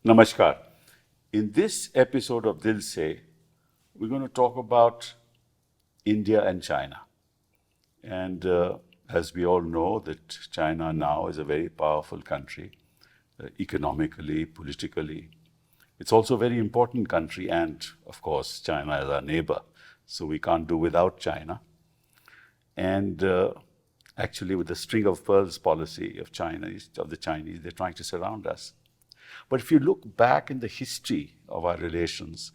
Namaskar. In this episode of Dil Se, we're going to talk about India and China. And as we all know, that China now is a very powerful country, economically, politically. It's also a very important country, and of course, China is our neighbor, so we can't do without China. And actually, with the string of pearls policy of the Chinese, they're trying to surround us. But if you look back in the history of our relations,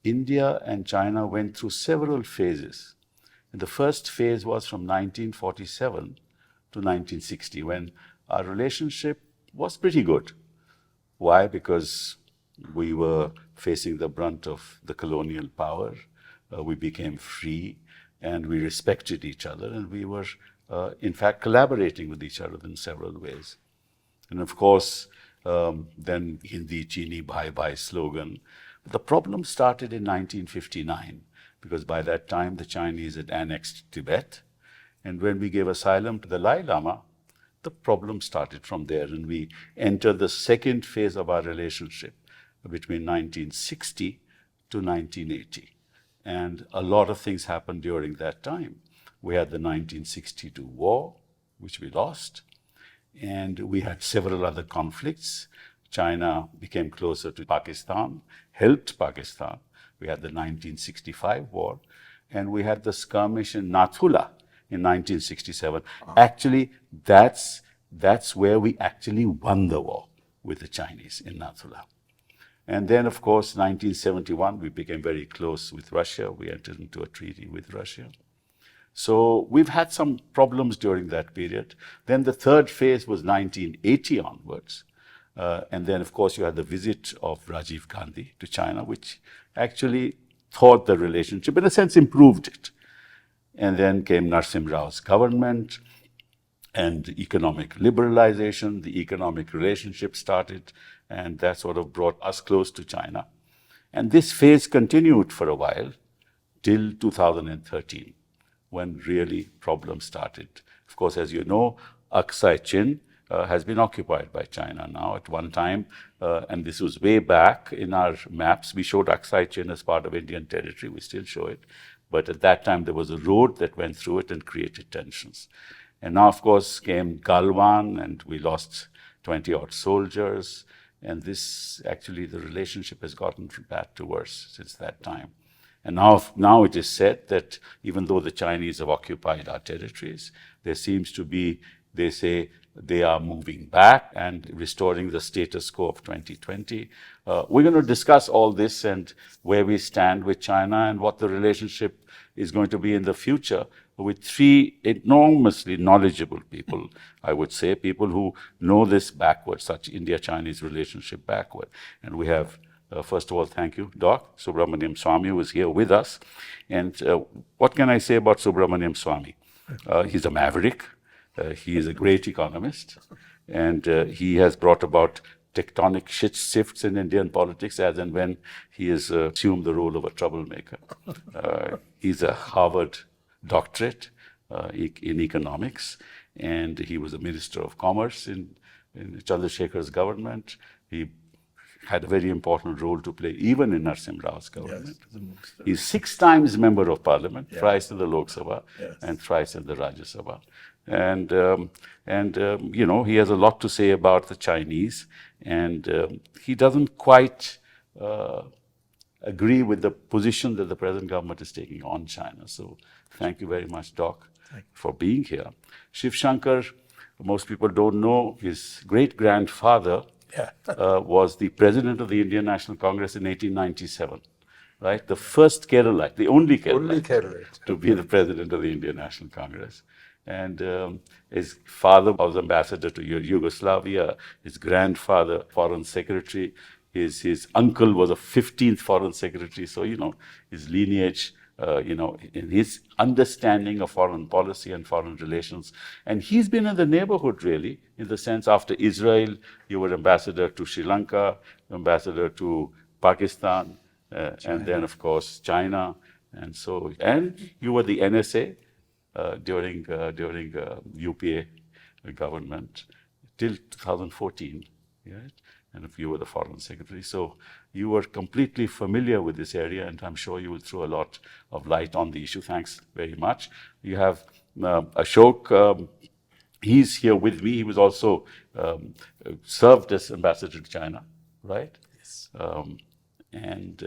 India and China went through several phases. And the first phase was from 1947 to 1960, when our relationship was pretty good. Why? Because we were facing the brunt of the colonial power. We became free, and we respected each other, and we were, in fact, collaborating with each other in several ways. And of course, then Hindi Chini Bhai Bhai slogan. But the problem started in 1959, because by that time the Chinese had annexed Tibet. And when we gave asylum to the Dalai Lama, the problem started from there, and we entered the second phase of our relationship between 1960 to 1980. And a lot of things happened during that time. We had the 1962 war, which we lost. And we had several other conflicts. China became closer to Pakistan, helped Pakistan. We had the 1965 war, and we had the skirmish in Nathula in 1967. Actually, that's where we actually won the war with the Chinese in Nathula. And then, of course, 1971, we became very close with Russia. We entered into a treaty with Russia. So we've had some problems during that period. Then the third phase was 1980 onwards. And then, of course, you had the visit of Rajiv Gandhi to China, which actually thawed the relationship, in a sense improved it. And then came Narsimha Rao's government and economic liberalization. The economic relationship started, and that sort of brought us close to China. And this phase continued for a while till 2013. When really problems started. Of course, as you know, Aksai Chin has been occupied by China now at one time, and this was way back in our maps. We showed Aksai Chin as part of Indian territory, we still show it, but at that time there was a road that went through it and created tensions. And now, of course, came Galwan, and we lost 20-odd soldiers, and this, actually, the relationship has gotten from bad to worse since that time. And now it is said that even though the Chinese have occupied our territories, there seems to be, they say, they are moving back and restoring the status quo of 2020. We're going to discuss all this and where we stand with China and what the relationship is going to be in the future with three enormously knowledgeable people, I would say, people who know this backward, such India-Chinese relationship backward. And we have first of all, thank you, Doc. Subramanian Swamy, who is here with us. And what can I say about Subramanian Swamy? He's a maverick. He is a great economist. And he has brought about tectonic shifts in Indian politics as and when he has assumed the role of a troublemaker. He's a Harvard doctorate in economics. And he was a Minister of Commerce in Chandrasekhar's government. He had a very important role to play even in Narsimha Rao's government. Yes, he's 6 times member of parliament, thrice in the Lok Sabha and thrice in the Rajya Sabha. And you know, he has a lot to say about the Chinese, and he doesn't quite agree with the position that the present government is taking on China. So thank you very much, Doc, for being here. Shiv Shankar, most people don't know, his great-grandfather was the president of the Indian National Congress in 1897, right? The first Keralite, the only Keralite to be the president of the Indian National Congress. And his father was ambassador to Yugoslavia, his grandfather, foreign secretary, his uncle was a 15th foreign secretary. So, you know, his lineage, you know, in his understanding of foreign policy and foreign relations. And he's been in the neighborhood, really, in the sense after Israel, you were ambassador to Sri Lanka, ambassador to Pakistan, and then, of course, China. And so, and you were the NSA during UPA government till 2014. Right? and if you were the foreign secretary. So you were completely familiar with this area, and I'm sure you will throw a lot of light on the issue. Thanks very much. You have Ashok. He's here with me. He was also served as ambassador to China, right? Yes. And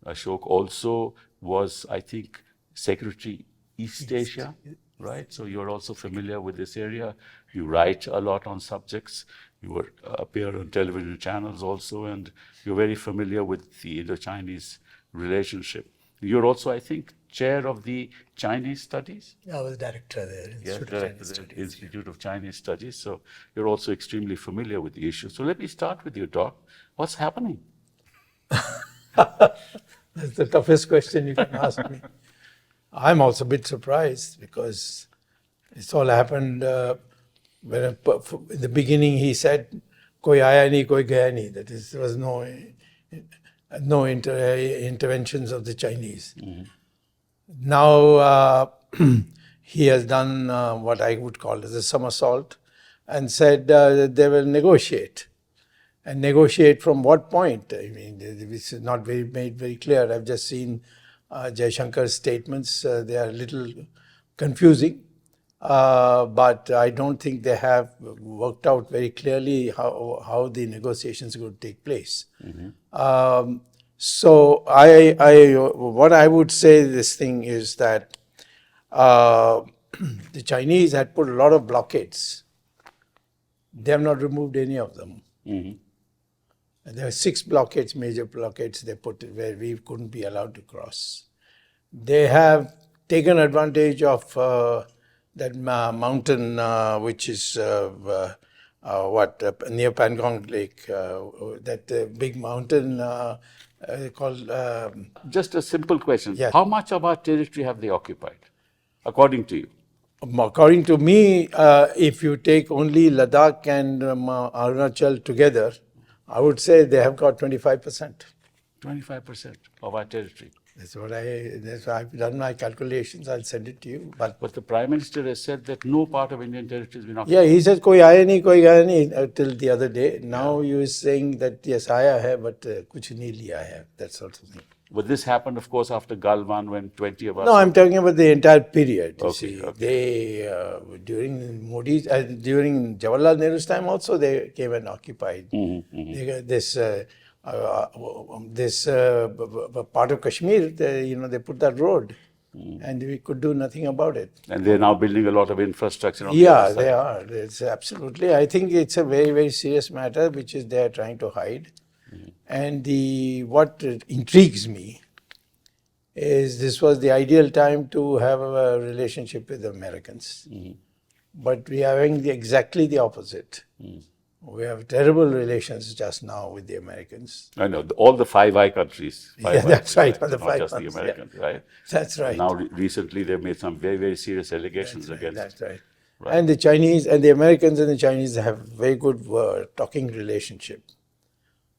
Ashok also was, I think, Secretary East Asia, right? So you're also familiar with this area. You write a lot on subjects. You appear on television channels also, and you're very familiar with the Indo-Chinese relationship. You're also, I think, chair of the Chinese Studies. I was director there, Institute of Chinese Studies. So you're also extremely familiar with the issue. So let me start with you, Doc. What's happening? That's the toughest question you can ask me. I'm also a bit surprised because it's all happened when in the beginning he said, "Koi aaya nahi, koi gaya nahi." That is, there was no interventions of the Chinese. Mm-hmm. Now he has done what I would call as a somersault and said they will negotiate. And negotiate from what point? I mean, this is not made very clear. I've just seen Shiv Shankar's statements. They are a little confusing, but I don't think they have worked out very clearly how the negotiations are going to take place. Mm-hmm. So what I would say this thing is that the Chinese had put a lot of blockades. They have not removed any of them. Mm-hmm. There were 6 blockades, major blockades they put where we couldn't be allowed to cross. They have taken advantage of that mountain which is near Pangong Lake, that big mountain called... Just a simple question. Yes. How much of our territory have they occupied, according to you? According to me, if you take only Ladakh and Arunachal together, I would say they have got 25%. 25% of our territory. That's what I've done my calculations. I'll send it to you. But the Prime Minister has said that no part of Indian territory has been occupied. Yeah, he says koi aaya nahi, koi gaya nahi till the other day. Now he is saying that yes, aaya hai, but kuch nahi liya hai. That sort of thing. But this happened, of course, after Galwan when 20 of us... No, I'm talking about the entire period. You see, okay. They during Modi's, during Jawaharlal Nehru's time also, they came and occupied. Mm-hmm, mm-hmm. They got this part of Kashmir. They put that road, and we could do nothing about it. And they're now building a lot of infrastructure. On the other side. They are. It's absolutely. I think it's a very, very serious matter which is they are trying to hide. And what intrigues me is this was the ideal time to have a relationship with the Americans. Mm-hmm. But we are having exactly the opposite. Mm. We have terrible relations just now with the Americans. I know, all the Five Eye countries. That's right. Not just the Americans, right? That's right. Now, recently, they've made some very, very serious allegations against... That's right. And the Chinese, and the Americans and the Chinese have very good talking relationship.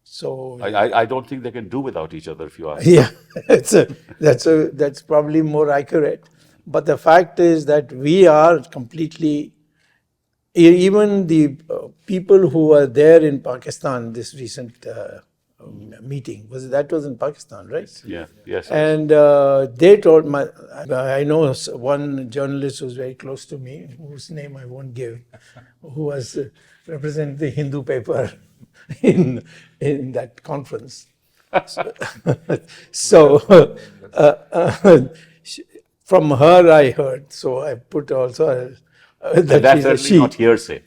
So I don't think they can do without each other, if you ask. Yeah, that's probably more accurate. But the fact is that we are completely, even the people who were there in Pakistan, this recent meeting, was in Pakistan, right? Yeah, yes. And they told I know one journalist who's very close to me, whose name I won't give, who was representing the Hindu paper in that conference. So from her I heard, so I put also that's certainly not hearsay.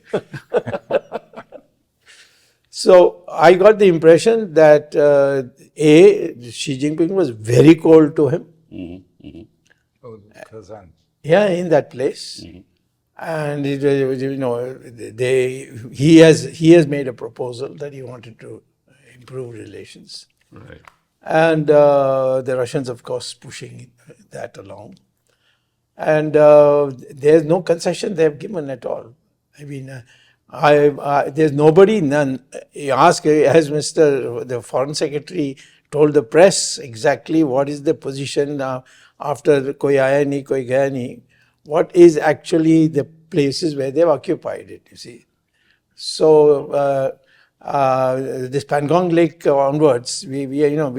So I got the impression that Xi Jinping was very cold to him. Mm-hmm. Mm-hmm. Oh, Kazan. Yeah, in that place. Mm-hmm. And he has made a proposal that he wanted to improve relations. Right. And the Russians, of course, pushing that along. And there's no concession they have given at all. I mean, there's nobody, none. You ask, has the Foreign Secretary told the press exactly what is the position after koi aaya nahi, koi gaya nahi. What is actually the places where they've occupied it, you see. So this Pangong Lake onwards, we have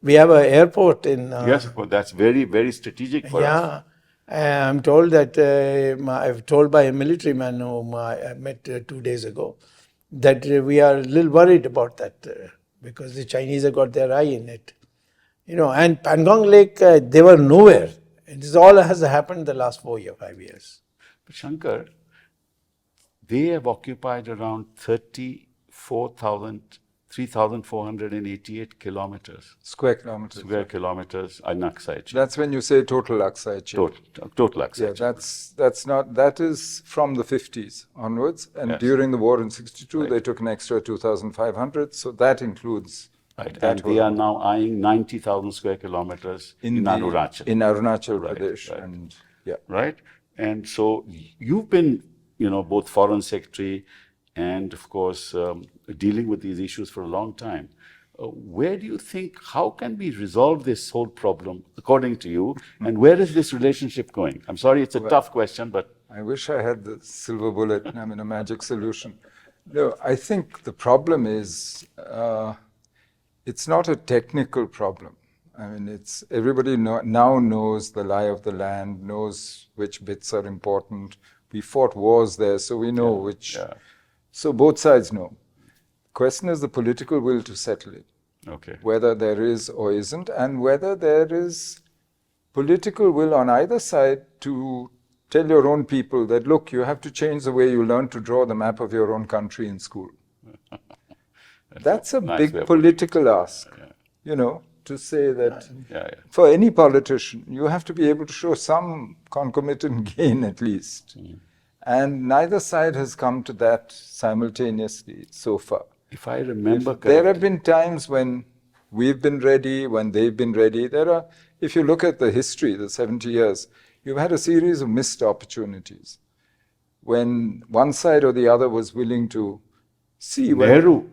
we have an airport in. Yes, of course. That's very, very strategic for us. Yeah, I'm told that I've told by a military man whom I met 2 days ago that we are a little worried about that because the Chinese have got their eye in it. And Pangong Lake, they were nowhere. And this all has happened the last 4 or 5 years. But Shankar, they have occupied around 3,488 kilometers. Square kilometers. Square kilometers, Aksai. That's when you say total Aksai. Total Aksai. Yeah, that is from the 50s onwards. And Yes. during the war in 62, Right. they took an extra 2,500. So that includes. Right. that And they are now eyeing 90,000 square kilometers in Arunachal. In Arunachal Right, Pradesh. right. And yeah. Right? And so you've been, both foreign secretary and, of course, dealing with these issues for a long time. Where do you think, how can we resolve this whole problem, according to you, and where is this relationship going? I'm sorry, it's a tough question, but... I wish I had the silver bullet, a magic solution. No, I think the problem is, it's not a technical problem. I mean, everybody now knows the lie of the land, knows which bits are important. We fought wars there, so we know which. Yeah. So both sides know. Question is the political will to settle it. Okay. Whether there is or isn't, and whether there is political will on either side to tell your own people that, look, you have to change the way you learn to draw the map of your own country in school. That's a nice big political ask, to say that for any politician, you have to be able to show some concomitant gain at least. And neither side has come to that simultaneously so far. If I remember correctly... There have been times when we've been ready, when they've been ready. If you look at the history, the 70 years, you've had a series of missed opportunities when one side or the other was willing to see. Nehru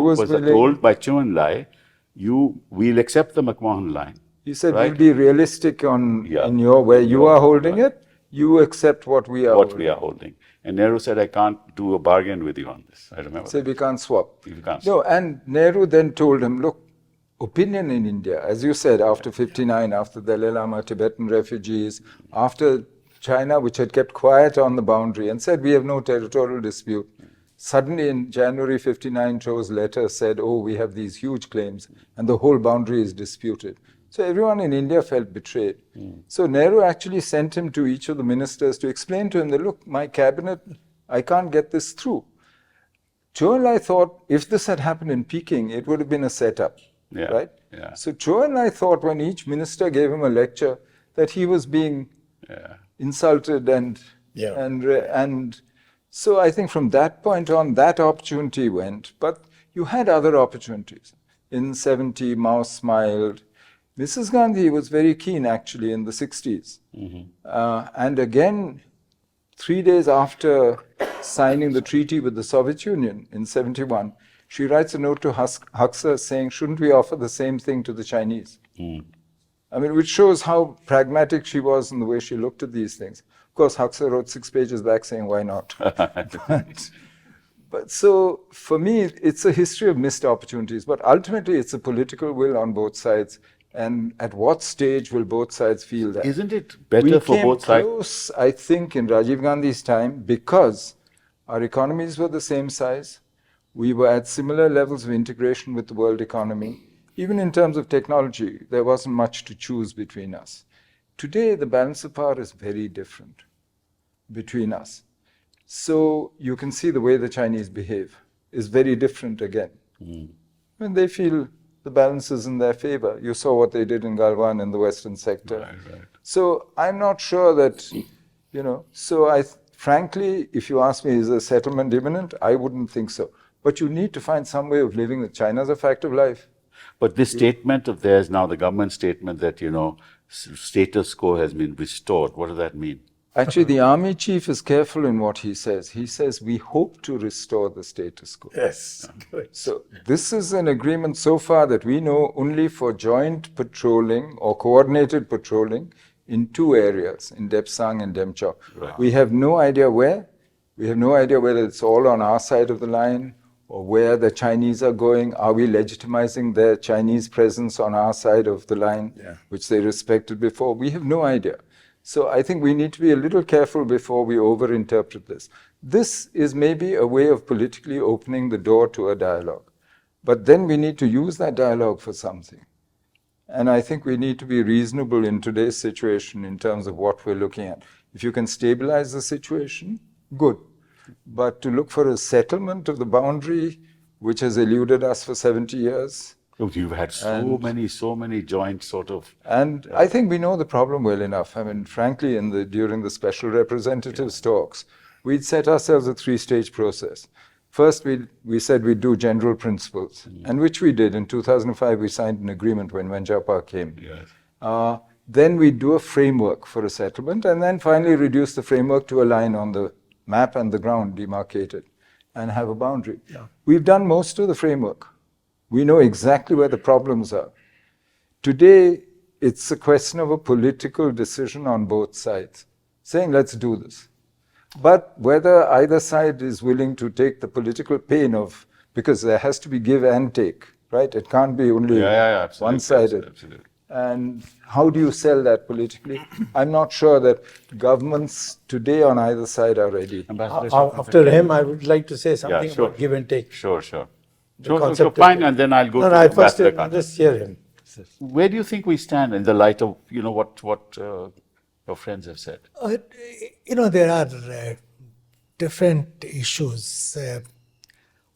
was told by Chou En-lai, we'll accept the McMahon line. He said, right? we'll be realistic in where you are holding it. You accept what we are holding. And Nehru said, I can't do a bargain with you on this. I remember. So we can't swap. You can't No, and Nehru then told him, look, opinion in India, as you said, after 59, after the Dalai Lama, Tibetan refugees, after China, which had kept quiet on the boundary and said, we have no territorial dispute. Suddenly in January 59, Chou's letter said, we have these huge claims and the whole boundary is disputed. So everyone in India felt betrayed. So Nehru actually sent him to each of the ministers to explain to him that, look, my cabinet, I can't get this through. Chou En-lai thought if this had happened in Peking, it would have been a setup, right? Yeah. So Chou En-lai thought when each minister gave him a lecture that he was being insulted and so I think from that point on, that opportunity went. But you had other opportunities. In 70, Mao smiled. Mrs. Gandhi was very keen, actually, in the 60s. And again, 3 days after signing the treaty with the Soviet Union in 71, she writes a note to Huxley saying, shouldn't we offer the same thing to the Chinese? I mean, which shows how pragmatic she was in the way she looked at these things. Of course, Huxley wrote 6 pages back saying, why not? But so, for me, it's a history of missed opportunities. But ultimately, it's a political will on both sides. And at what stage will both sides feel that? Isn't it better for both sides? We came close, I think, in Rajiv Gandhi's time because our economies were the same size. We were at similar levels of integration with the world economy. Even in terms of technology, there wasn't much to choose between us. Today, the balance of power is very different between us. So you can see the way the Chinese behave is very different again. When they feel the balance is in their favor. You saw what they did in Galwan in the Western sector. Right. So I'm not sure that, so frankly, if you ask me, is a settlement imminent? I wouldn't think so. But you need to find some way of living with China's a fact of life. But this statement of theirs now, the government statement that, status quo has been restored, what does that mean? Actually, the army chief is careful in what he says. He says, we hope to restore the status quo. Yes. So this is an agreement so far that we know only for joint patrolling or coordinated patrolling in 2 areas, in Depsang and Demchok. Right. We have no idea where. We have no idea whether it's all on our side of the line or where the Chinese are going. Are we legitimizing their Chinese presence on our side of the line, which they respected before? We have no idea. So I think we need to be a little careful before we overinterpret this. This is maybe a way of politically opening the door to a dialogue. But then we need to use that dialogue for something. And I think we need to be reasonable in today's situation in terms of what we're looking at. If you can stabilize the situation, good. But to look for a settlement of the boundary, which has eluded us for 70 years. You've had so many joint sort of... And I think we know the problem well enough. I mean, frankly, during the special representatives' talks, we'd set ourselves a three-stage process. First, we said we'd do general principles, and which we did. In 2005, we signed an agreement when Wen Jiabao came. Yes. Then we'd do a framework for a settlement, and then finally reduce the framework to a line on the map and the ground demarcated, and have a boundary. Yeah. We've done most of the framework. We know exactly where the problems are. Today, it's a question of a political decision on both sides, saying, let's do this. But whether either side is willing to take the political pain of, because there has to be give and take, right? It can't be only one-sided. Absolutely. And how do you sell that politically? I'm not sure that governments today on either side are ready. After him, I would like to say something about give and take. Sure. So Fine, and then I'll go to first just hear him. Where do you think we stand in the light of, what your friends have said? There are different issues.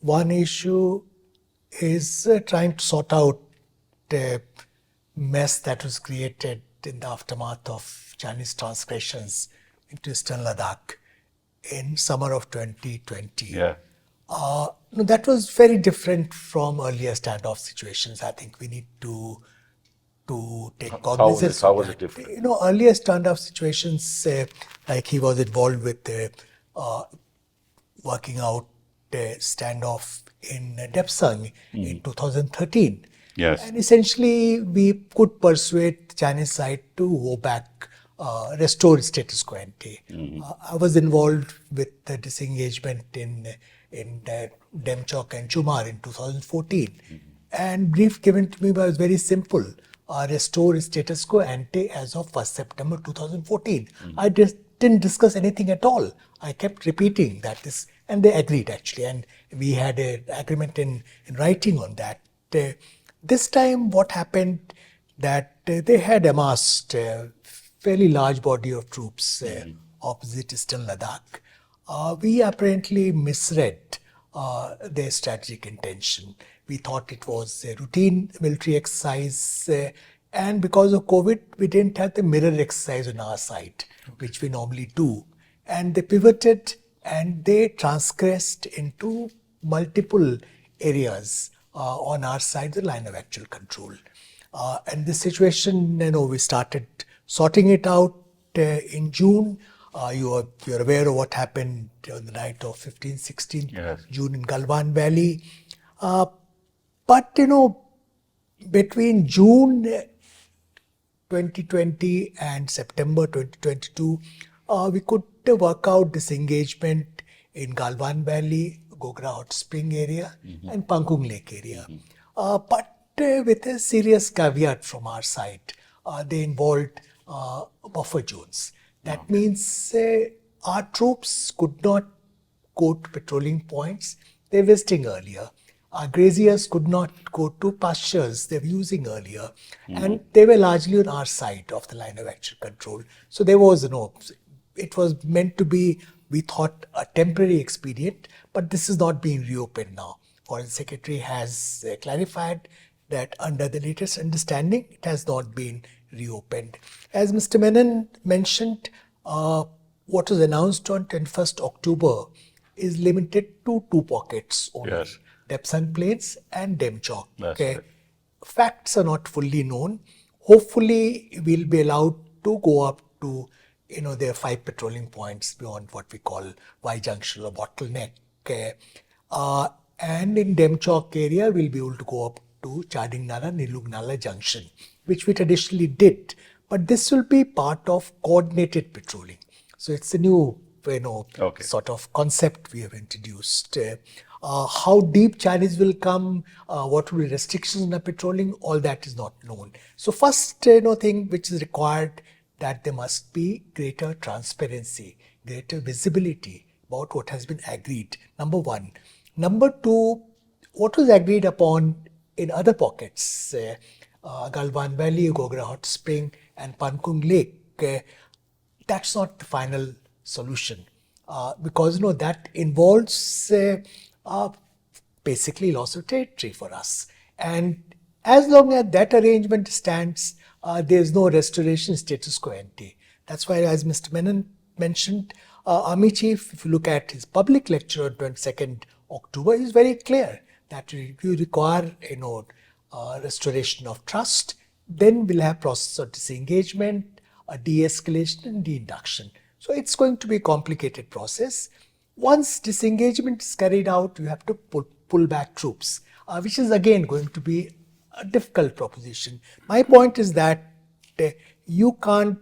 One issue is trying to sort out the mess that was created in the aftermath of Chinese transgressions into Eastern Ladakh in summer of 2020. Yeah. That was very different from earlier standoff situations. I think we need to take cognizance How of was that. it different? Earlier standoff situations, like he was involved with working out the standoff in Depsang in 2013. Yes. And essentially, we could persuade the Chinese side to go back, restore status quo ante. I was involved with the disengagement in Demchok and Chumar in 2014. And brief given to me was very simple. Restore status quo ante as of 1st September 2014. I didn't discuss anything at all. I kept repeating that and they agreed actually. And we had an agreement in writing on that. This time what happened that they had amassed a fairly large body of troops opposite Eastern Ladakh. We apparently misread their strategic intention. We thought it was a routine military exercise, and because of COVID, we didn't have the mirror exercise on our side, which we normally do. And they pivoted and they transgressed into multiple areas on our side, the line of actual control. And this situation, we started sorting it out in June. You're aware of what happened on the night of 15-16 June in Galwan Valley. But, between June 2020 and September 2022, we could work out this engagement in Galwan Valley, Gogra Hot Spring area, and Pangkung Lake area. But with a serious caveat from our side, they involved buffer zones. That means our troops could not go to patrolling points. They were visiting earlier. Our graziers could not go to pastures they were using earlier. And they were largely on our side of the line of actual control. So there was it was meant to be, we thought, a temporary expedient, but this is not being reopened now. Foreign Secretary has clarified that under the latest understanding, it has not been reopened. As Mr. Menon mentioned, what was announced on 21st October is limited to 2 pockets only. Yes. Depsang Plains and Demchok. Right. Facts are not fully known. Hopefully, we'll be allowed to go up to, there are 5 patrolling points beyond what we call Y junction or bottleneck. And in Demchok area, we'll be able to go up to Chadingnala, Nilugnala junction, which we traditionally did. But this will be part of coordinated patrolling. So it's a new, sort of concept we have introduced. How deep Chinese will come, what will be restrictions on the patrolling, all that is not known. So first thing which is required, that there must be greater transparency, greater visibility about what has been agreed, number one. Number two, what was agreed upon in other pockets, Galwan Valley, Gogra Hot Spring and Pankung Lake, that's not the final solution, because that involves basically loss of territory for us. And as long as that arrangement stands, there is no restoration status quo ante. That's why, as Mr. Menon mentioned, Army Chief, if you look at his public lecture on 22nd October, is very clear that you require restoration of trust. Then we'll have process of disengagement, a de-escalation and de-induction. So it's going to be a complicated process. Once disengagement is carried out, you have to pull back troops, which is again going to be a difficult proposition. My point is that you can't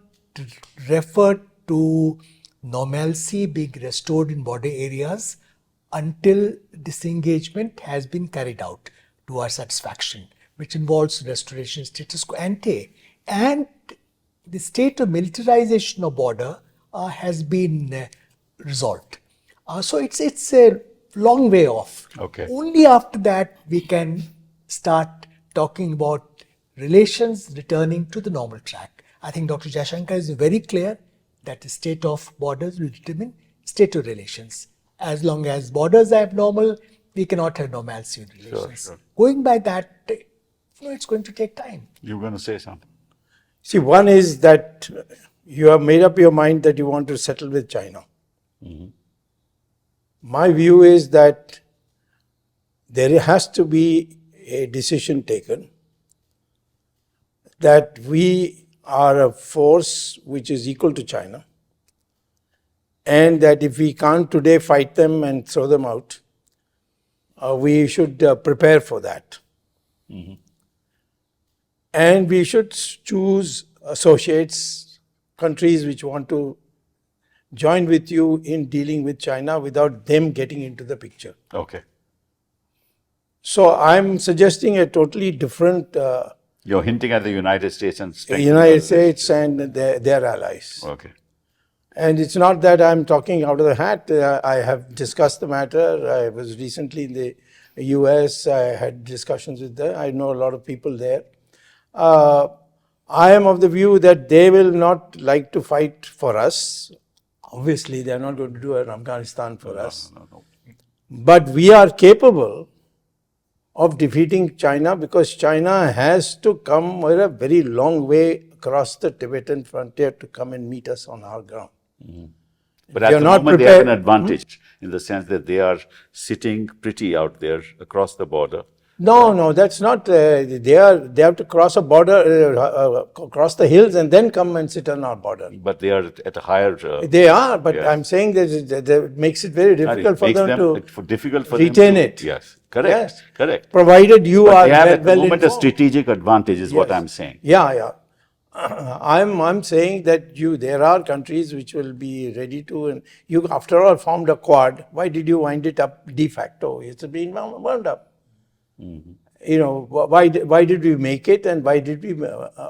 refer to normalcy being restored in border areas until disengagement has been carried out to our satisfaction, which involves restoration status quo ante. And the state of militarization of border has been resolved. So it's a long way off. Okay. Only after that we can start talking about relations returning to the normal track. I think Dr. Jaishankar is very clear that the state of borders will determine state of relations. As long as borders are abnormal, we cannot have normalcy in relations. Sure. Going by that, it's going to take time. You're going to say something. See, one is that you have made up your mind that you want to settle with China. Mm-hmm. My view is that there has to be a decision taken that we are a force which is equal to China, and that if we can't today fight them and throw them out, we should prepare for that. Mm-hmm. And we should choose associates, countries which want to join with you in dealing with China without them getting into the picture. Okay. So I'm suggesting a totally different You're hinting at the United States and United States and their allies. Okay. And it's not that I'm talking out of the hat. I have discussed the matter. I was recently in the US. I had discussions with them. I know a lot of people there. I am of the view that they will not like to fight for us. Obviously, they are not going to do it in Afghanistan for us. No. But we are capable of defeating China, because China has to come a very long way across the Tibetan frontier to come and meet us on our ground. Mm-hmm. But at You're the not moment, they have an prepared. advantage in the sense that they are sitting pretty out there across the border. No, that's not. They have to cross a border, cross the hills, and then come and sit on our border. But they are at a higher. They are, but Yeah. I'm saying that it makes it very difficult for makes them to difficult for retain them to, it. Yes, correct, Yes. correct. provided you But are they have at the well moment a informed. strategic advantage, is what Yes. I'm saying. Yeah. I'm saying that there are countries which will be ready to, and you after all formed a quad. Why did you wind it up de facto? It's been wound up. Mm-hmm. Why did we make it, and why did we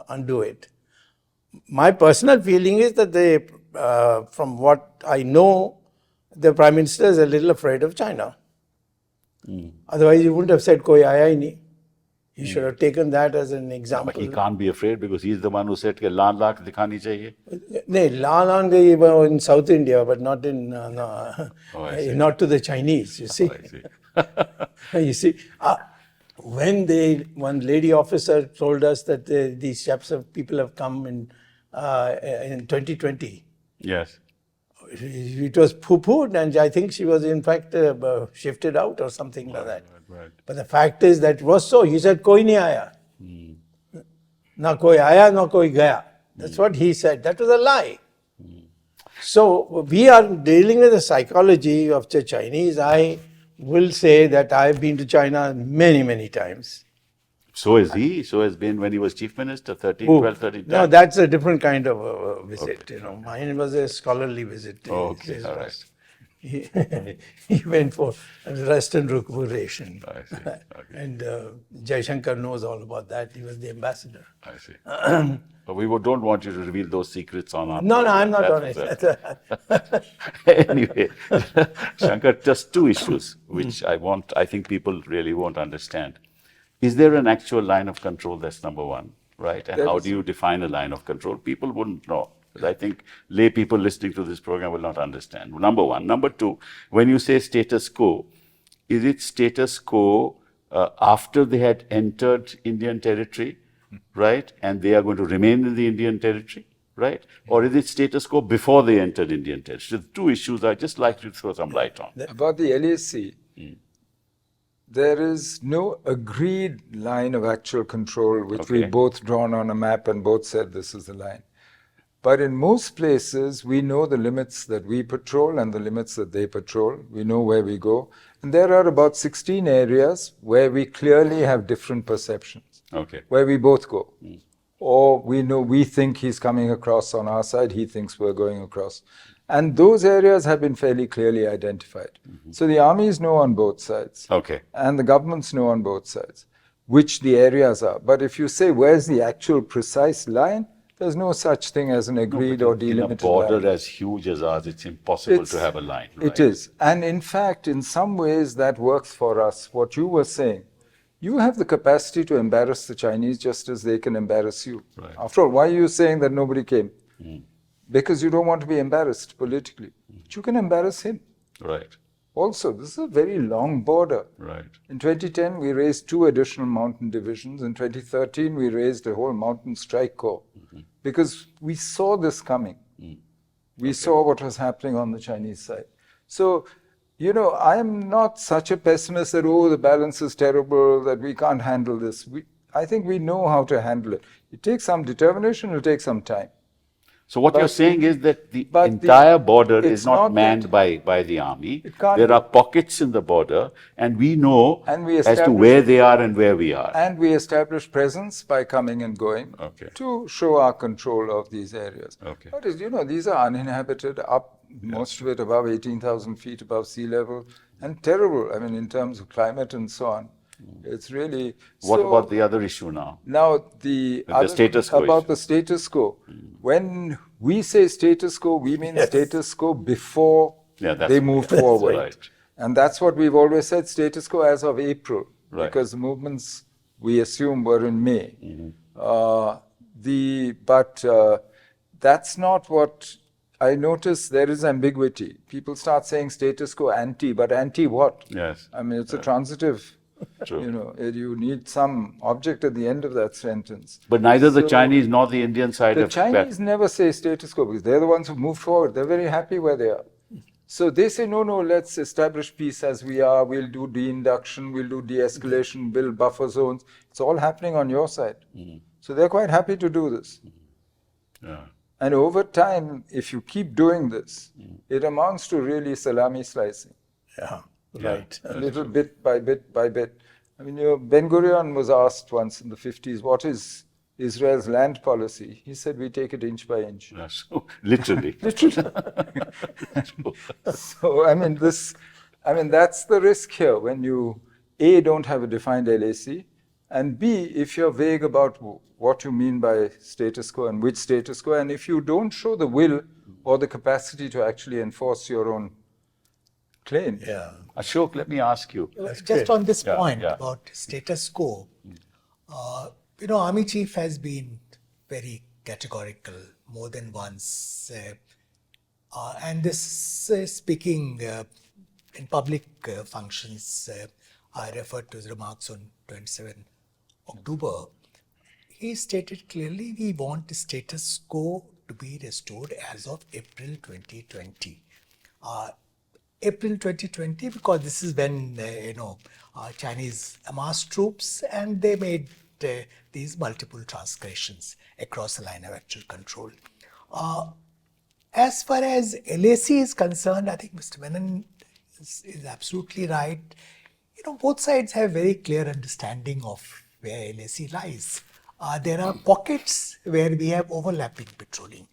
undo it? My personal feeling is that from what I know, the Prime Minister is a little afraid of China. Otherwise, he wouldn't have said "Koi aaya hi nahi." He should have taken that as an example. But he can't be afraid because he's the one who said कि लाल लाख दिखानी चाहिए. No, Lan gayi in South India, but not in I see. not to the Chinese. You see, I see. you see. When one lady officer told us that these people have come in 2020, Yes. it was poo-pooed, and I think she was in fact shifted out or something like that. Right. But the fact is that it was so. He said, "Koi nahi aaya." Na koi aaya, na koi gaya. That's what he said. That was a lie. So we are dealing with the psychology of the Chinese. I will say that I've been to China many, many times. So is he. So has been when he was chief minister, 13, Who? 12, 13 No, times. that's a different kind of visit. Mine was a scholarly visit. Okay, His all was. He, he went for rest and recuperation. I see. Okay. And Jai Shankar knows all about that. He was the ambassador. I see. But we don't want you to reveal those secrets on our No, program. I'm not on That's- it. Anyway, Shankar, just two issues which I think people really won't understand. Is there an actual line of control? That's number one, right? And There how is. do you define a line of control? People wouldn't know. I think lay people listening to this program will not understand. Number one. Number two, when you say status quo, is it status quo after they had entered Indian territory, right? And they are going to remain in the Indian territory, right? Or is it status quo before they entered Indian territory? The two issues I'd just like you to throw some light on. About the LAC, there is no agreed line of actual control which we Okay. both drawn on a map and both said this is the line. But in most places, we know the limits that we patrol and the limits that they patrol. We know where we go. And there are about 16 areas where we clearly have different perceptions, Okay. where we both go. Or we think he's coming across on our side, he thinks we're going across. And those areas have been fairly clearly identified. So the armies know on both sides. Okay. And the governments know on both sides which the areas are. But if you say where's the actual precise line, there's no such thing as an agreed or In a delimited border line. as huge as ours, it's impossible to have a line. It right? is. And in fact, in some ways, that works for us. What you were saying, you have the capacity to embarrass the Chinese just as they can embarrass you. Right. After all, why are you saying that nobody came? Because you don't want to be embarrassed politically. But you can embarrass him. Right. Also, this is a very long border. Right. In 2010, we raised 2 additional mountain divisions. In 2013, we raised a whole mountain strike corps because we saw this coming. We saw what was happening on the Chinese side. So, I am not such a pessimist that, the balance is terrible, that we can't handle this. I think we know how to handle it. It takes some determination, it will take some time. So what But you're saying is that the but entire border it's is not not manned that- by the army. It can't There be. are pockets in the border, and we know And we as to establish- where they are and where we are. And we establish presence by coming and going Okay. to show our control of these areas. Okay. But these are uninhabited, most of it above 18,000 feet above sea level, and terrible, in terms of climate and so on. It's really... What so, about the other issue now? Now, the status quo about issue. the status quo. When we say status quo, we mean status quo before Yeah, that's- they moved that's forward. right. And that's what we've always said, status quo as of April, Right. because the movements, we assume, were in May. That's not what... I notice there is ambiguity. People start saying status quo anti, but anti what? Yes. It's a transitive... True. You need some object at the end of that sentence. But neither the So- Chinese nor the Indian side The have... Chinese never say status quo because they're the ones who move forward. They're very happy where they are. So they say, no, let's establish peace as we are. We'll do de-induction, we'll do de-escalation, build buffer zones. It's all happening on your side. So they're quite happy to do this. Yeah. And over time, if you keep doing this, it amounts to really salami slicing. Yeah, right. A little bit by bit by bit. Ben-Gurion was asked once in the 50s, what is Israel's land policy? He said, we take it inch by inch. Yeah, so, literally. So, that's the risk here when you, A, don't have a defined LAC, and B, if you're vague about what you mean by status quo and which status quo, and if you don't show the will or the capacity to actually enforce your own claim. Yeah. Ashok, let me ask you. Just on this Yeah, point yeah. about status quo, Army Chief has been very categorical more than once. And this speaking in public functions, I referred to his remarks on 27 October. He stated clearly we want the status quo to be restored as of April 2020. April 2020 because this is when Chinese amassed troops and they made these multiple transgressions across the line of actual control. As far as LAC is concerned, I think Mr. Menon is absolutely right. Both sides have very clear understanding of where LAC lies. There are pockets where we have overlapping patrolling.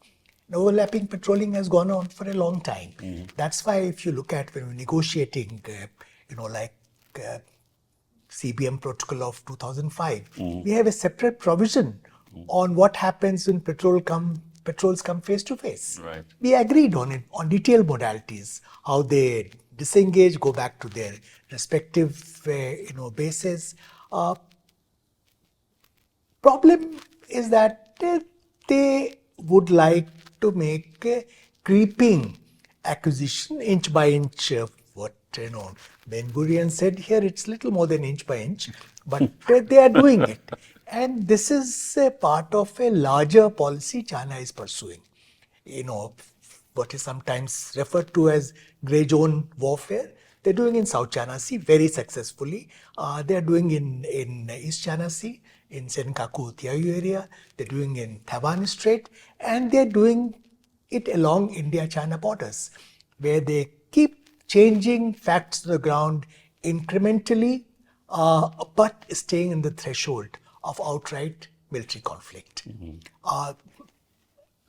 Overlapping patrolling has gone on for a long time. That's why if you look at when we're negotiating, like CBM protocol of 2005, we have a separate provision on what happens when patrols come face to face. Right. We agreed on it, on detailed modalities, how they disengage, go back to their respective bases. Problem is that they would like to make a creeping acquisition inch by inch of what Ben Gurion said here. It's little more than inch by inch, but they are doing it, and this is a part of a larger policy China is pursuing. What is sometimes referred to as grey zone warfare. They're doing in South China Sea very successfully. They're doing in East China Sea, in Senkaku, Tiayu area. They're doing in Taiwan Strait, and they're doing it along India-China borders, where they keep changing facts on the ground incrementally, but staying in the threshold of outright military conflict.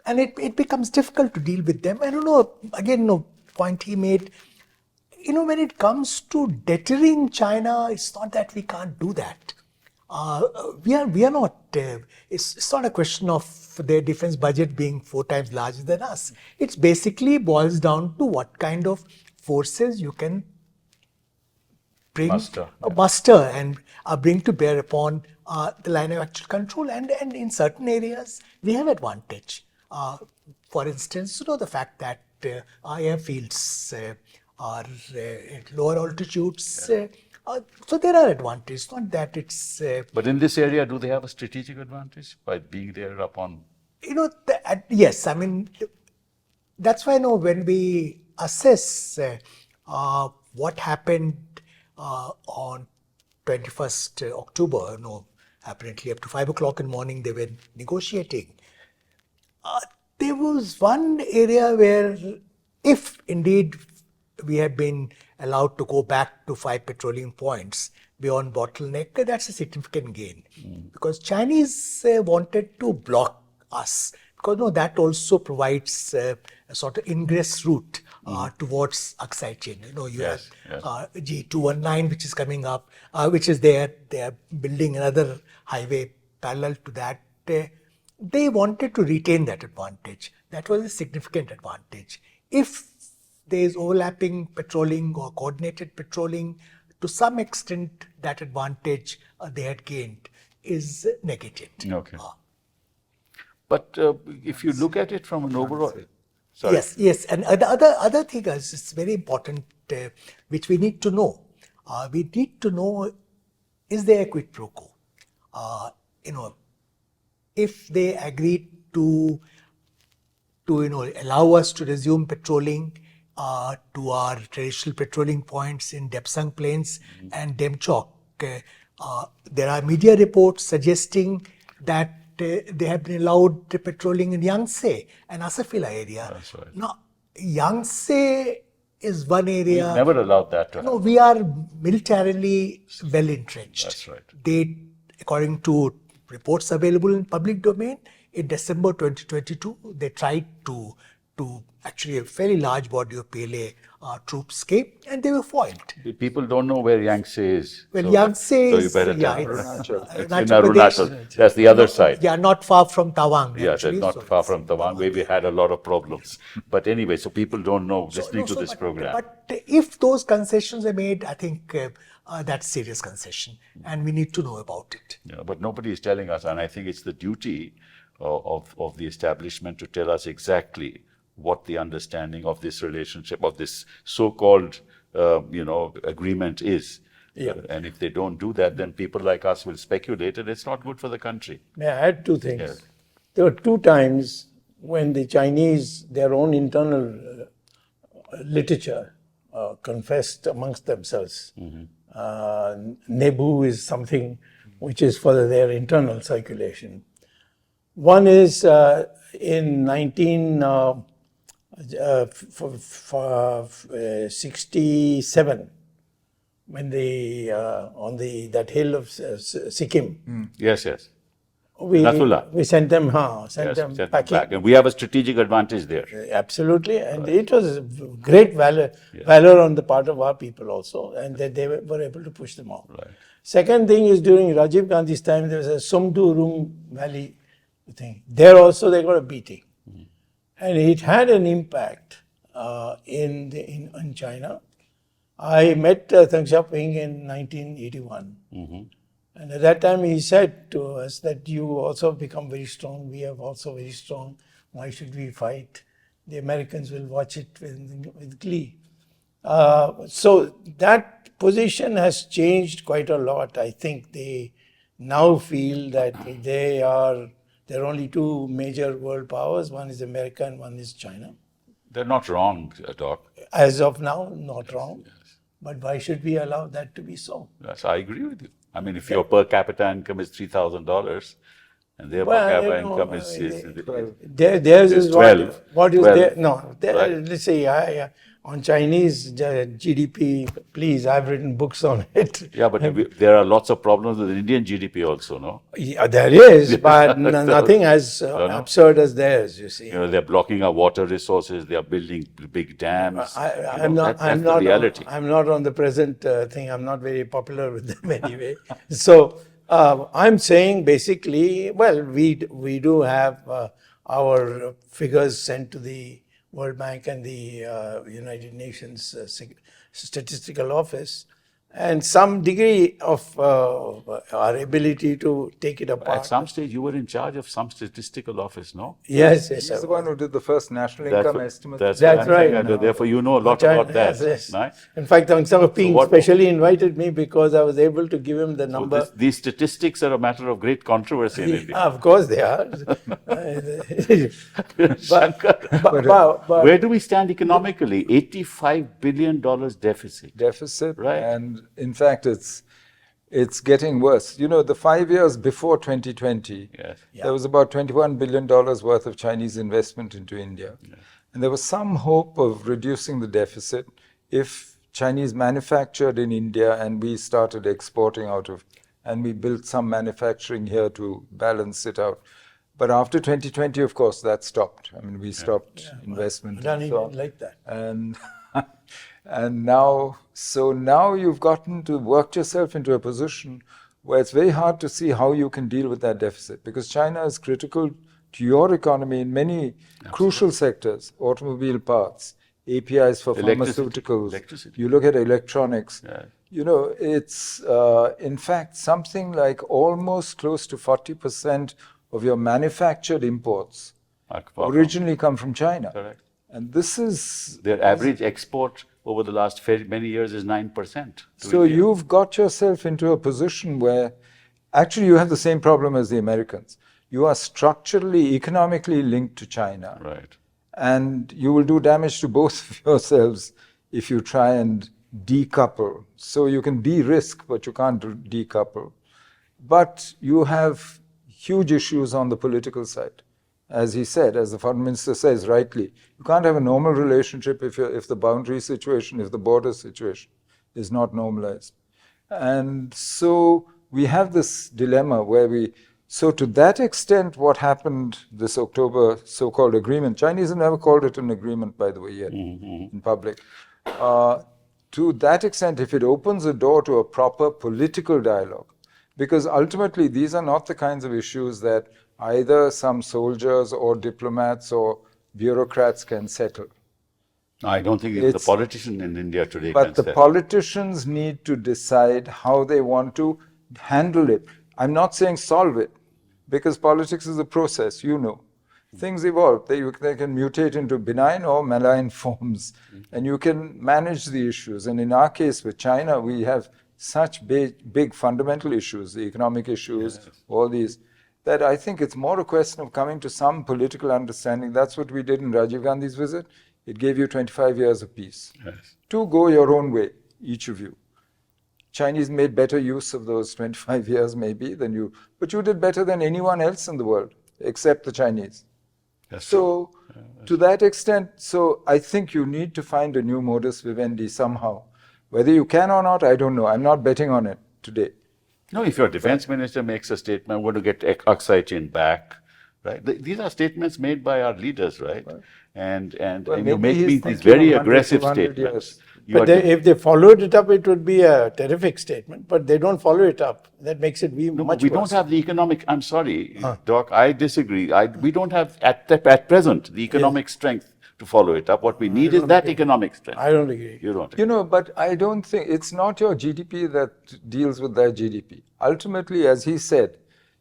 And it becomes difficult to deal with them. I don't know, again, point he made, when it comes to deterring China, it's not that we can't do that. We are not, it's not a question of their defense budget being 4 times larger than us. It's basically boils down to what kind of forces you can muster and bring to bear upon the line of actual control. And in certain areas, we have advantage. For instance, the fact that our airfields are at lower altitudes. So there are advantages, not that it's... But in this area, do they have a strategic advantage by being there upon... Yes, I mean, that's why when we assess what happened on 21st October, apparently up to 5 o'clock in the morning they were negotiating. There was one area where if indeed we have been allowed to go back to 5 patrolling points beyond bottleneck, that's a significant gain. Because Chinese wanted to block us. Because that also provides a sort of ingress route towards Aksai Chin. You have G219, which is coming up, which is there. They are building another highway parallel to that. They wanted to retain that advantage. That was a significant advantage. If there is overlapping patrolling or coordinated patrolling, to some extent that advantage they had gained is negated. Okay. But if you look at it from an overall... Sorry. Yes. And the other thing is very important, which we need to know. We need to know, is there a quid pro quo? If they agreed to allow us to resume patrolling to our traditional patrolling points in Depsang Plains and Demchok, there are media reports suggesting that they have been allowed patrolling in Yangtze and Asafila area. That's right. Now, Yangtze is one area. We've never allowed that to happen. We are militarily well entrenched. That's right. They, according to reports available in public domain, in December 2022, they tried to actually a fairly large body of PLA troops came, and they were foiled. People don't know where Yangtze is. Well, Yangtze is, so you better tell it's in Arunachal. That's the other side. Yeah, not far from Tawang. Yeah, actually, that's not far from Tawang, where we had a lot of problems. But anyway, so people don't know listening to this program. But if those concessions are made, I think that's serious concession, and we need to know about it. Yeah, but nobody is telling us, and I think it's the duty of the establishment to tell us exactly what the understanding of this relationship, of this so-called, agreement is. Yeah. And if they don't do that, then people like us will speculate, and it's not good for the country. May I add 2 things? Yes. There were 2 times when the Chinese, their own internal literature, confessed amongst themselves. Nebu is something which is for their internal circulation. One is in 1967, when that hill of Sikkim. Yes. Nasrullah. We sent them, Yes, sent them sent them packing. back. And we have a strategic advantage there. Absolutely, and it was great valor on the part of our people also, and that they were able to push them off. Right. Second thing is during Rajiv Gandhi's time, there was a Sumdu Rum Valley thing. There also they got a beating, and it had an impact in China. I met Deng Xiaoping in 1981. And at that time, he said to us that you also become very strong. We are also very strong. Why should we fight? The Americans will watch it with glee. So that position has changed quite a lot. I think they now feel that there are only two major world powers. One is America and one is China. They're not wrong, Doc. As of now, not wrong. Yes. But why should we allow that to be so? Yes, I agree with you. I mean, if your per capita income is $3,000 and their per capita income is theirs is 12. What is 12. there? No, Right. let's say on Chinese GDP, please, I've written books on it. Yeah, but there are lots of problems with Indian GDP also, no? Yeah, there is, but nothing as absurd as theirs, you see. You know, they're blocking our water resources, they are building big dams. I'm not the reality. I'm not on the present thing. I'm not very popular with them anyway. So I'm saying basically, well, we do have our figures sent to the World Bank and the United Nations Statistical Office, and some degree of our ability to take it apart. At some stage, you were in charge of some statistical office, no? Yes. He's the one who did the first national income estimate. That's right. Saying, therefore, you know a lot about that. Yes. Right? In fact, Deng Xiaoping specially invited me because I was able to give him the number. So these statistics are a matter of great controversy in India. Of course they are. but where do we stand economically? $85 billion deficit. Right. And in fact, it's getting worse. You know, the 5 years before 2020, there was about $21 billion worth of Chinese investment into India. Yeah. And there was some hope of reducing the deficit if Chinese manufactured in India and we started exporting out of, and we built some manufacturing here to balance it out. But after 2020, of course, that stopped. I mean, we stopped investment. Don't even like that. And now you've gotten to work yourself into a position where it's very hard to see how you can deal with that deficit, because China is critical to your economy in many crucial sectors: automobile parts, APIs for pharmaceuticals. Electricity. You look at electronics. Yeah. You know, it's in fact something like almost close to 40% of your manufactured imports originally come from China. Correct. And this is... Their average export over the last many years is 9%. So India. You've got yourself into a position where actually you have the same problem as the Americans. You are structurally, economically linked to China. Right. And you will do damage to both of yourselves if you try and decouple. So you can de-risk, but you can't decouple. But you have huge issues on the political side. As he said, as the Foreign Minister says rightly, you can't have a normal relationship if the boundary situation, if the border situation is not normalized. And so we have this dilemma where so to that extent, what happened this October so-called agreement, Chinese have never called it an agreement, by the way, yet in public. To that extent, if it opens a door to a proper political dialogue, because ultimately these are not the kinds of issues that either some soldiers or diplomats or bureaucrats can settle. No, I don't think the politician in India today can But the settle. politicians need to decide how they want to handle it. I'm not saying solve it, because politics is a process, you know. Things evolve. They can mutate into benign or malign forms, and you can manage the issues. And in our case with China, we have such big fundamental issues, the economic issues, all these, that I think it's more a question of coming to some political understanding. That's what we did in Rajiv Gandhi's visit. It gave you 25 years of peace. Yes. To go your own way, each of you. Chinese made better use of those 25 years maybe than you, but you did better than anyone else in the world, except the Chinese. That's so to that extent, so I think you need to find a new modus vivendi somehow. Whether you can or not, I don't know. I'm not betting on it today. No, if your defense minister makes a statement, we're going to get Aksai Chin back, right? These are statements made by our leaders, right? And Well, you maybe make he's these thinking very of 100, aggressive 200 statements. years. You But are de- if they followed it up, it would be a terrific statement. But they don't follow it up. That makes it be No, much we worse. don't have the economic. I'm sorry, Doc. I disagree. We don't have at present the economic strength to follow it up. What we need is don't that agree. economic strength. I don't agree. You don't. You know, but I don't think it's not your GDP that deals with their GDP. Ultimately, as he said,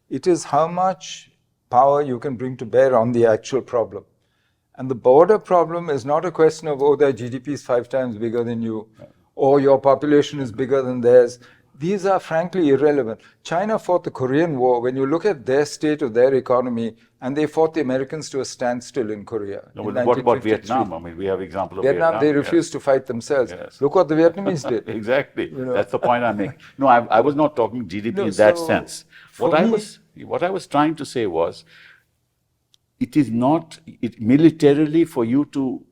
it is how much power you can bring to bear on the actual problem. And the border problem is not a question of, oh, their GDP is 5 times bigger than you, or your population is bigger than theirs. These are frankly irrelevant. China fought the Korean War. When you look at their state of their economy, and they fought the Americans to a standstill in Korea. No, in but what about 1953. Vietnam? I mean, we have example of Vietnam, they yes. refused to fight themselves. Yes. Look what the Vietnamese did. Exactly. You know. That's the point I'm making. No, I was not talking GDP No, in that so sense. for What I was trying to say was, it is not militarily for you to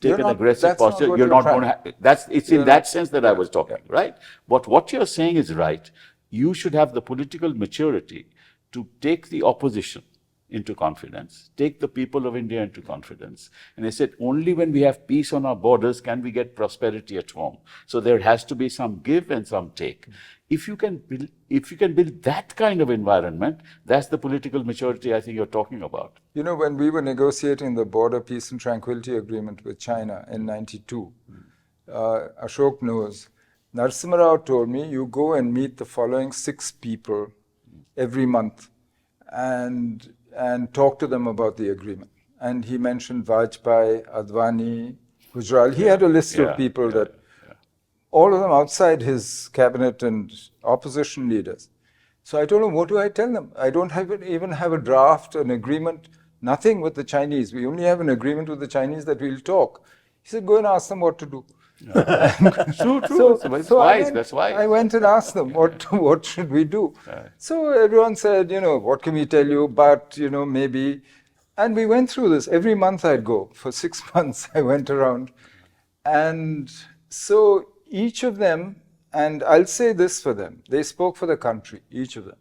take You're an not- aggressive that's not posture. what You're you're not trying- going to. It's in You're that not- sense that I was talking, right? But what you're saying is right. You should have the political maturity to take the opposition into confidence, take the people of India into confidence. And I said, only when we have peace on our borders can we get prosperity at home. So there has to be some give and some take. If you can build that kind of environment, that's the political maturity I think you're talking about. You know, when we were negotiating the Border Peace and Tranquility Agreement with China in '92, Ashok knows, Narasimha Rao told me, you go and meet the following 6 people every month and talk to them about the agreement. And he mentioned Vajpayee, Advani, Gujral. He had a list of people that, all of them outside his cabinet and opposition leaders. So I told him, what do I tell them? I don't even have a draft, an agreement, nothing with the Chinese. We only have an agreement with the Chinese that we'll talk. He said, go and ask them what to do. True. That's wise. That's wise. I went and asked them, what should we do? So everyone said, what can we tell you? But, maybe. And we went through this. Every month I'd go. For 6 months I went around. And so each of them, and I'll say this for them, they spoke for the country, each of them.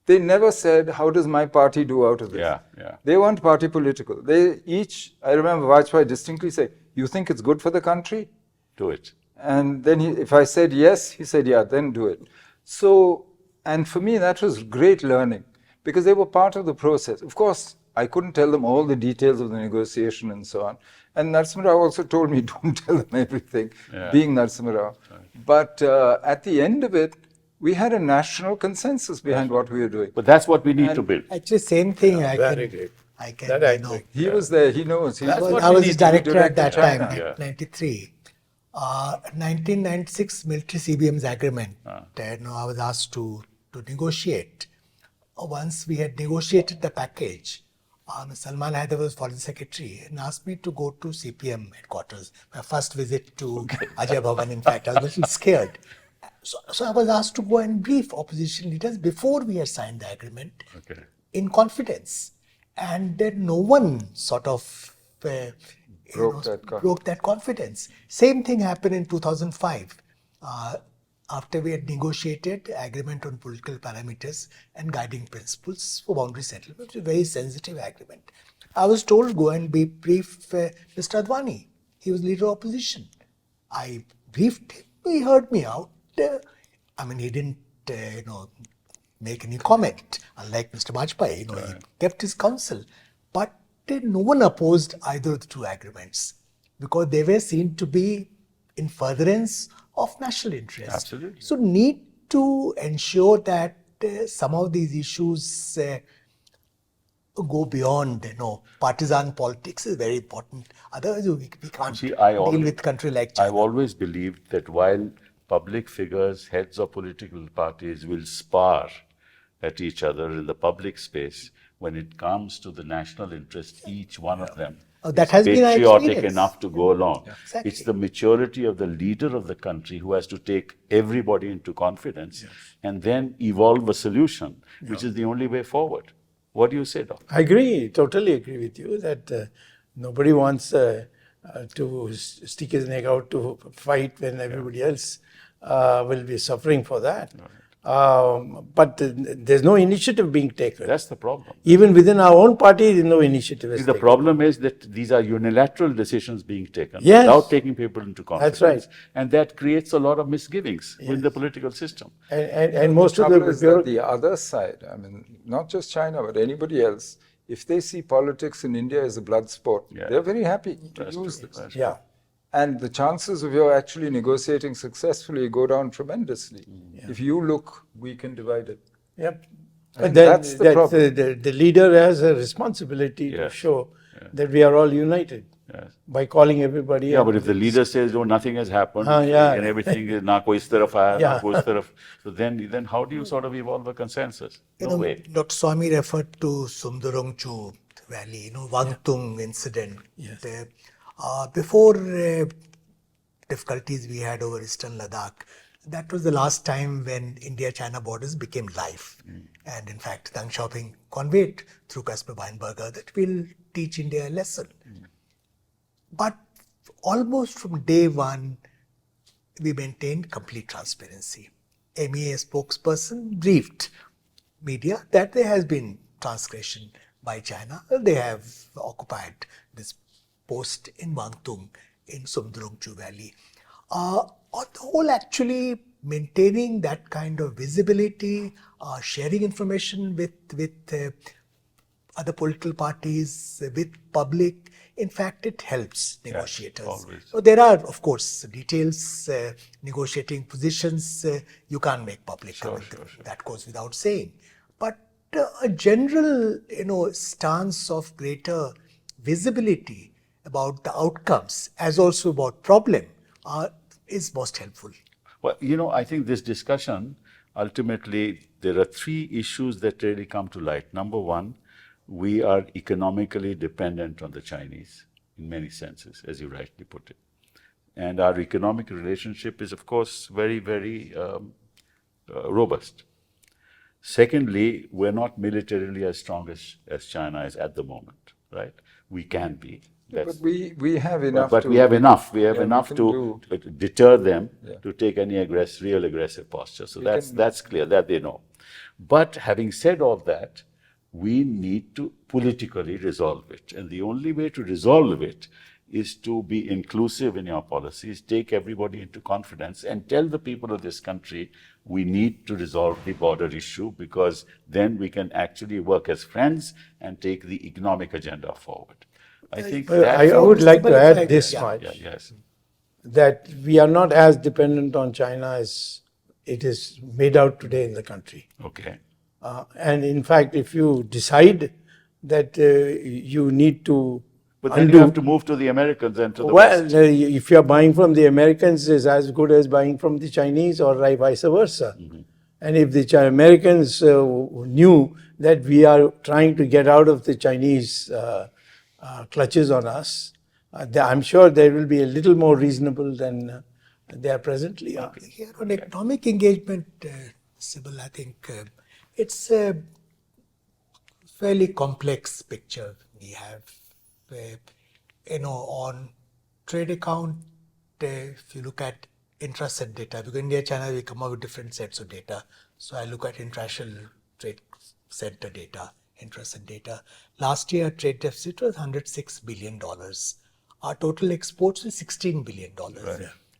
They never said, how does my party do out of this? Yeah. They weren't party political. They each, I remember Vajpayee distinctly say, you think it's good for the country? Do it. And then if I said yes, he said, yeah, then do it. So, and for me, that was great learning because they were part of the process. Of course, I couldn't tell them all the details of the negotiation and so on. And Narasimha Rao also told me, don't tell them everything, being Narasimha Rao. Right. But at the end of it, we had a national consensus behind what we were doing. But that's what we need to build. Actually, same thing. Very great. I can. That I agree. He was there, he knows. I was his director at that time, Yeah. 93. 1996 military CBM's agreement. I was asked to negotiate. Once we had negotiated the package, Salman Haider was foreign secretary and asked me to go to CPM headquarters. My first visit to Ajay Bhavan, in fact, I was a little scared. So I was asked to go and brief opposition leaders before we had signed the agreement in confidence. And then no one sort of broke that confidence. Same thing happened in 2005. After we had negotiated agreement on political parameters and guiding principles for boundary settlement, which is a very sensitive agreement. I was told, go and brief Mr. Advani. He was leader of opposition. I briefed him. He heard me out. He didn't, make any comment. Unlike Mr. Vajpayee, he kept his counsel. But no one opposed either of the 2 agreements because they were seen to be in furtherance of national interest. Absolutely. So need to ensure that some of these issues go beyond, partisan politics is very important. Otherwise, we can't deal with a country like China. I've always believed that while public figures, heads of political parties will spar at each other in the public space, when it comes to the national interest, each one of them that has been our patriotic experience. enough to go along. Exactly. It's the maturity of the leader of the country who has to take everybody into confidence and then evolve a solution, which is the only way forward. What do you say, Doc? I agree, totally agree with you that nobody wants to stick his neck out to fight when everybody else will be suffering for that. But there's no initiative being taken. That's the problem. Even within our own party, no initiative is See, the taken. problem is that these are unilateral decisions being taken Yes. without taking people into confidence. That's right. And that creates a lot of misgivings in the political system. And most of trouble is that the the other side, I mean, not just China, but anybody else, if they see politics in India as a blood sport, they're very happy to use this. yeah. And the chances of you actually negotiating successfully go down tremendously. If you look weak and divided. Yep. I think Then that's the problem. the leader has a responsibility to Yes. show that we are all united Yes. by calling everybody. Yeah, out. but if the leader says, "Oh, nothing has happened," yeah. and everything is "Na koi is taraf aaya, na Yeah. koi is taraf," so then how do you sort of evolve a consensus? No way. Dr. Swamy referred to Sumdarongchu Valley, Wangtung incident. Yes. Before difficulties we had over Eastern Ladakh, that was the last time when India-China borders became live. And in fact, Deng Xiaoping conveyed through Caspar Weinberger that we'll teach India a lesson. But almost from day one, we maintained complete transparency. MEA spokesperson briefed media that there has been transgression by China. They have occupied this post in Wangtung in Sumdarongchu Valley. On the whole, actually maintaining that kind of visibility, sharing information with other political parties, with public, in fact, it helps negotiators. always. So there are, of course, details, negotiating positions you can't make public. That goes without saying. But a general, stance of greater visibility about the outcomes as also about problem is most helpful. Well, I think this discussion, ultimately, there are three issues that really come to light. Number one, we are economically dependent on the Chinese in many senses, as you rightly put it. And our economic relationship is, of course, very, very robust. Secondly, we're not militarily as strong as China is at the moment, right? We can be. But we have enough. But we have enough. We have enough can to deter them to take any real aggressive posture. So that's clear, that they know. But having said all that, we need to politically resolve it. And the only way to resolve it is to be inclusive in your policies, take everybody into confidence, and tell the people of this country we need to resolve the border issue, because then we can actually work as friends and take the economic agenda forward. I think I would like to add this much, yes. that we are not as dependent on China as it is made out today in the country. Okay. And in fact, if you decide that you need to But then you have to move to the Americans and to the West. if you're buying from the Americans, is as good as buying from the Chinese, or vice versa. And if the Americans knew that we are trying to get out of the Chinese clutches on us, I'm sure they will be a little more reasonable than they are presently. Here on economic engagement, Sibal, I think it's a fairly complex picture we have. On trade account, if you look at intra-set data, because India, China, we come up with different sets of data. So I look at international trade center data, intra-set data. Last year, trade deficit was $106 billion. Our total exports was $16 billion,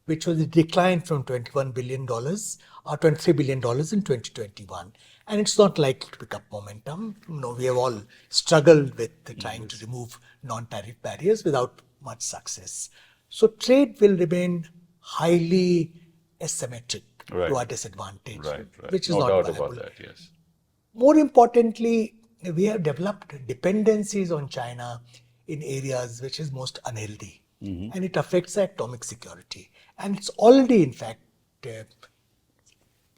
which was a decline from $21 billion, or $23 billion in 2021. And it's not likely to pick up momentum. We have all struggled with trying to remove non-tariff barriers without much success. So trade will remain highly asymmetric to our disadvantage, which is no not doubt viable. about that, yes. More importantly, we have developed dependencies on China in areas which is most unhealthy, and it affects our atomic security. And it's already, in fact,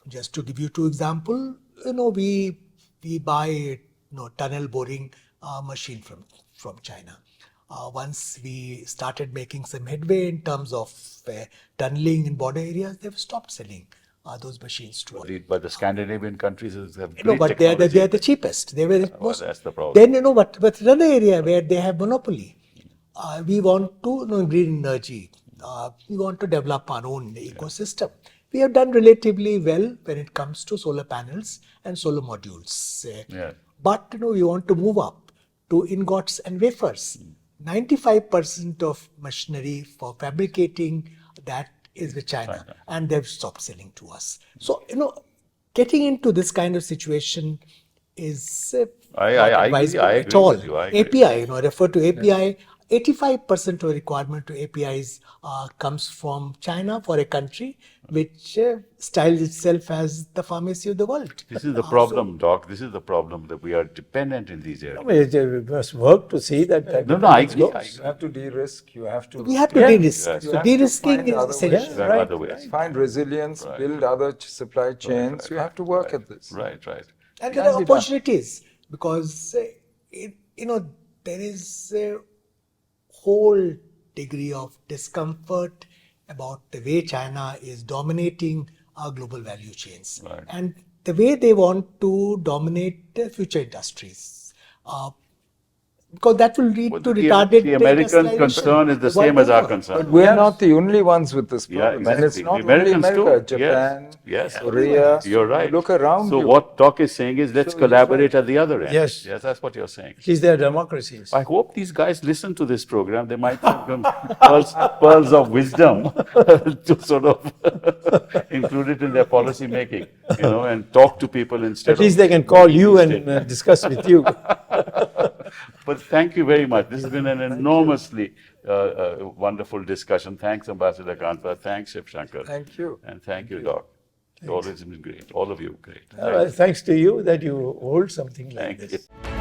just to give you two examples, we buy tunnel boring machine from China. Once we started making some headway in terms of tunneling in border areas, they've stopped selling those machines to us. But the Scandinavian countries have great But they are the cheapest. They were most. That's the problem. Then but another area where they have monopoly. We want to green energy. We want to develop our own ecosystem, we have done relatively well when it comes to solar panels and solar modules. Yeah. But we want to move up to ingots and wafers. 95% of machinery for fabricating that is with China, and they've stopped selling to us. So, getting into this kind of situation is I not agree. advisable I at agree all. with you. I agree. API, refer to API. 85% of requirement to APIs comes from China, for a country which styles itself as the pharmacy of the world. This is the problem, Doc. This is the problem, that we are dependent in these areas. I mean, we must work to see that. No, I agree. goes. You have to de-risk. You have to. We have to Yeah. de-risk. Yes. You So have to de-risking find is other essential. ways. There are Right, other ways. Find resilience, build other supply chains. You have to work at this. Right, right. And Can there are be done. opportunities because there is a whole degree of discomfort about the way China is dominating our global value chains, Right. and the way they want to dominate the future industries. Because that will lead But to the retarded American industrialization concern is the the world same as our over. concern. But we're Yes. not the only ones with this Yeah, problem. And it's exactly. not The Americans only America, too. Japan, Yes. Korea. You're right. Look around So you. what Doc is saying is, let's So he's collaborate right. at the other end. Yes. Yes, that's what you're saying. At least they are democracies. I hope these guys listen to this program. They might find some pearls of wisdom to sort of include it in their policy making, and talk to people instead At least of they can call making you mistakes. and discuss with you. But thank you very much. This has been an enormously wonderful discussion. Thanks, Ambassador Kantha. Thanks, Shiv Shankar. Thank you. And thank you, Doc. You've always been great. All of you, great. Thanks to you that you hold something like Thank this. you.